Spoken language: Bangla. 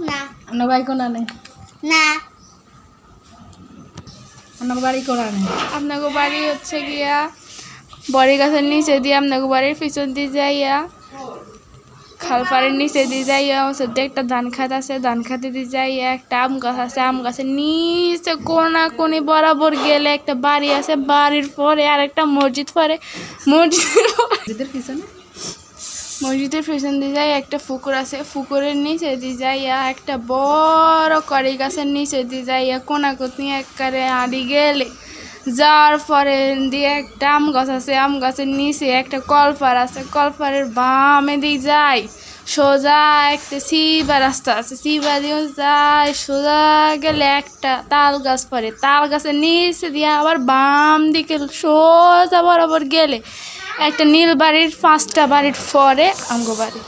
না আপনার বাড়ি কোন নেই না আপনার বাড়ি কোন নেই আপনাকে বাড়ি হচ্ছে গিয়া বড়ি গাছের নিচে দিয়ে আপনাকে বাড়ির পিছন দিয়ে যাইয়া খালপাড়ের নিচে দিয়ে যাইয়া সত্যি একটা ধান খাত আছে ধান খাতে দিয়ে যাইয়া একটা আম গাছ আছে আম গাছের নিচে কোনা কোনি বরাবর গেলে একটা বাড়ি আছে বাড়ির পরে আর একটা মসজিদ পরে মসজিদের পিছনে মসজিদের পিছন দিয়ে যাই একটা পুকুর আছে পুকুরের নিচে দিয়ে যাইয়া একটা বড় কড়াই গাছের নিচে দিয়ে যাইয়া কোনা কোনি একবারে আড়ি গেলে যার পরে দিয়ে একটা আম গাছ আছে আম গাছের নিচে একটা কলপার আছে কলপারের বামে দিয়ে যায় সোজা একটা সিবা রাস্তা আছে সিবা দিয়ে যায় সোজা গেলে একটা তাল গাছ পরে তাল গাছের নিচে দিয়ে আবার বাম দিকে সোজা বরাবর গেলে একটা নীল বাড়ির 5টা বাড়ির পরে আমগো বাড়ি।